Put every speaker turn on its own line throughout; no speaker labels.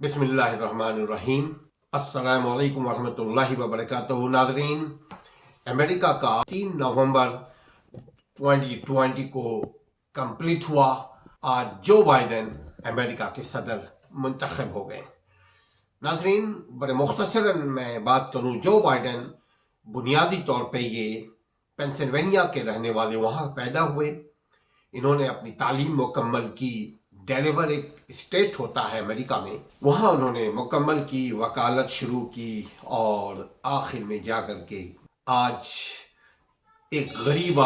बिस्मिल्लाहिर्रहमानिर्रहीम। अस्सलामु अलैकुम वरहमतुल्लाहि वबरकातुहू। नाज़रीन, अमेरिका का 3 नवंबर 2020 को कंप्लीट हुआ। आज जो बाइडेन अमेरिका के सदर मुंतखब हो गए। नाज़रीन, बड़े मुख्तसरन मैं बात करूं, जो बाइडेन बुनियादी तौर पे ये पेंसिल्वेनिया के रहने वाले वहां पैदा हुए। इन्होंने अपनी तालीम मुकम्मल की। डेलीवर एक स्टेट होता है अमेरिका में, वहां उन्होंने मुकम्मल की, वकालत शुरू की और आखिर में जाकर के आज एक गरीब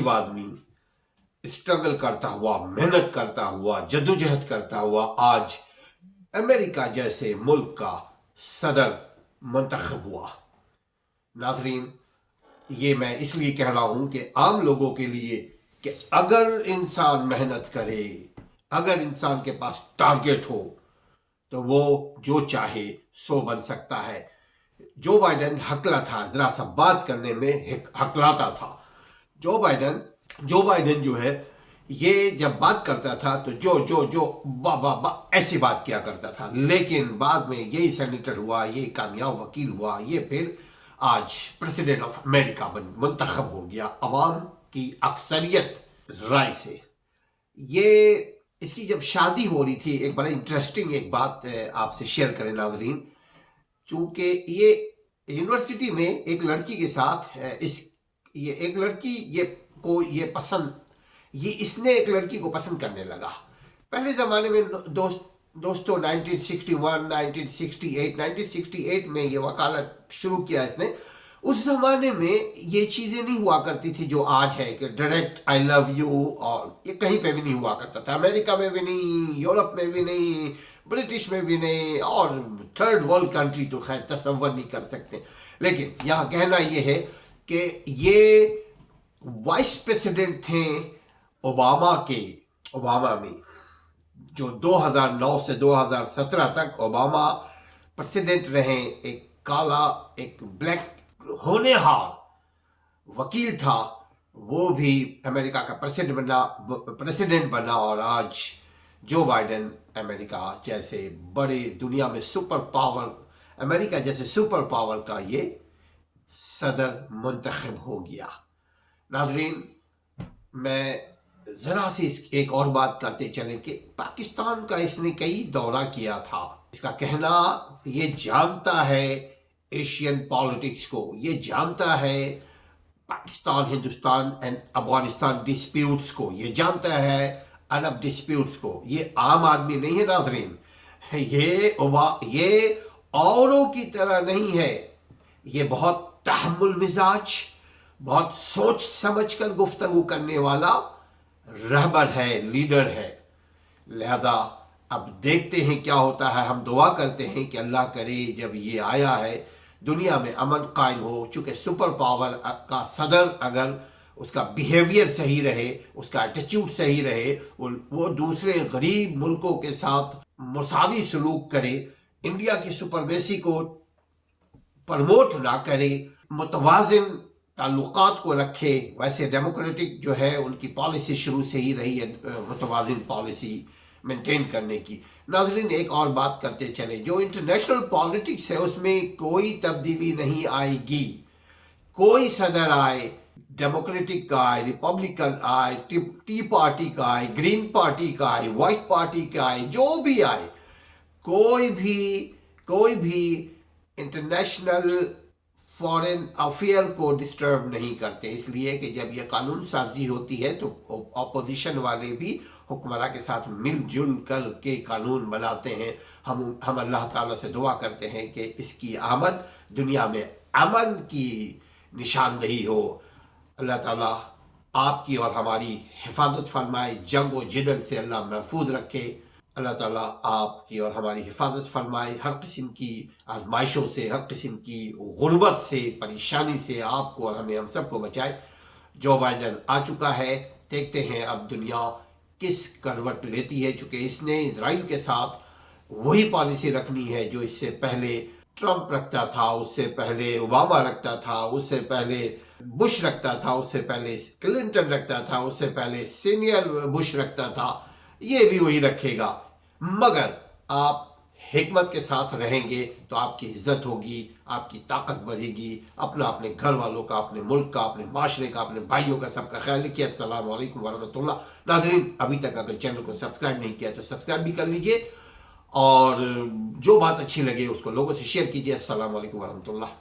आदमी स्ट्रगल करता हुआ, मेहनत करता हुआ, जद्दोजहद करता हुआ आज अमेरिका जैसे मुल्क का सदर मुंतखब हुआ। नाज़रीन, ये मैं इसलिए कह रहा हूं कि आम लोगों के लिए कि अगर इंसान मेहनत करे, अगर इंसान के पास टारगेट हो, तो वो जो चाहे सो बन सकता है। जो बाइडेन हकला था, जरा सा बात करने में हकलाता था। जो बाइडेन जो है, ये जब बात करता था तो जो बा बा बा ऐसी बात किया करता था, लेकिन बाद में यही सेनेटर हुआ, ये कामयाब वकील हुआ, ये फिर आज प्रेसिडेंट ऑफ अमेरिका मुंतखब हो गया अवाम की अक्सरियत राय से। ये इसकी जब शादी हो रही थी, एक बड़ा इंटरेस्टिंग एक बात आपसे शेयर करें नाज़रीन। चूंकि ये यूनिवर्सिटी में एक लड़की के साथ एक लड़की इसने एक लड़की को पसंद करने लगा। पहले जमाने में दोस्तों 1968 में ये वकालत शुरू किया इसने। उस जमाने में ये चीजें नहीं हुआ करती थी जो आज है कि डायरेक्ट आई लव यू, और ये कहीं पे भी नहीं हुआ करता था। अमेरिका में भी नहीं, यूरोप में भी नहीं, ब्रिटिश में भी नहीं, और थर्ड वर्ल्ड कंट्री तो खैर तसव्वुर नहीं कर सकते। लेकिन यहाँ कहना ये है कि ये वाइस प्रेसिडेंट थे ओबामा में, जो 2009 से 2017 तक ओबामा प्रेसिडेंट रहे। एक ब्लैक होनेहार वकील था, वो भी अमेरिका का प्रेसिडेंट बना और आज जो बाइडेन अमेरिका जैसे बड़े दुनिया में अमेरिका जैसे सुपर पावर का ये सदर मुंतखब हो गया। नाज़रीन, मैं जरा सी एक और बात करते चले कि पाकिस्तान का इसने कई दौरा किया था। इसका कहना ये जानता है एशियन पॉलिटिक्स को, ये जानता है पाकिस्तान, हिंदुस्तान एंड अफगानिस्तान डिस्प्यूट्स को, ये जानता है अरब डिस्प्यूट्स को। ये आम आदमी नहीं है नाज़रीन, ये औरों की तरह नहीं है। ये बहुत तहम्मुल मिजाज, बहुत सोच समझ कर गुफ्तगू करने वाला रहबर है, लीडर है। लिहाजा अब देखते हैं क्या होता है। हम दुआ करते हैं कि अल्लाह करे जब ये आया है दुनिया में अमन कायम हो। चूंकि सुपर पावर का सदर अगर उसका बिहेवियर सही रहे, उसका एटीट्यूड सही रहे, वो दूसरे गरीब मुल्कों के साथ मुसावी सलूक करे, इंडिया की सुपरमेसी को प्रमोट ना करे, मुतवाजिन ताल्लुकात को रखे। वैसे डेमोक्रेटिक जो है उनकी पॉलिसी शुरू से ही रही है मुतवाजिन पॉलिसी मेंटेन करने की। नाज़रीन, एक और बात करते चले, जो इंटरनेशनल पॉलिटिक्स है उसमें कोई तब्दीली नहीं आएगी। कोई सदर आए, डेमोक्रेटिक का आए, रिपब्लिकन आए, टी पार्टी का आए, ग्रीन पार्टी का आए, व्हाइट पार्टी का आए, जो भी आए, कोई भी इंटरनेशनल फॉरेन अफेयर को डिस्टर्ब नहीं करते। इसलिए कि जब यह कानून साजी होती है तो अपोजिशन वाले भी हुक्मरां के साथ मिलजुल कर के कानून बनाते हैं। हम अल्लाह ताला से दुआ करते हैं कि इसकी आमद दुनिया में अमन की निशानदही हो। अल्लाह ताला आपकी और हमारी हिफाजत फरमाए, जंग व जिदल से अल्लाह महफूज रखे। अल्लाह ताला आपकी और हमारी हिफाजत फरमाए, हर किस्म की आजमाइशों से, हर किस्म की गुर्बत से, परेशानी से आपको और हमें, हम सबको बचाए। जो बाइडेन आ चुका है, देखते हैं अब दुनिया किस करवट लेती है। चूंकि इसने इजराइल के साथ वही पॉलिसी रखनी है जो इससे पहले ट्रंप रखता था, उससे पहले ओबामा रखता था, उससे पहले बुश रखता था, उससे पहले क्लिंटन रखता था, उससे पहले सीनियर बुश रखता था। ये भी वही रखेगा। مگر آپ حکمت کے ساتھ رہیں گے تو آپ کی عزت ہوگی، آپ کی طاقت بڑھے گی، اپنے گھر والوں کا، اپنے ملک کا، اپنے معاشرے کا، اپنے بھائیوں کا، سب کا خیال رکھیے۔ السلام علیکم ورحمۃ اللہ۔ ناظرین، ابھی تک اگر چینل کو سبسکرائب نہیں کیا تو سبسکرائب بھی کر لیجئے، اور جو بات اچھی لگے اس کو لوگوں سے شیئر کیجئے۔ السلام علیکم ورحمۃ اللہ۔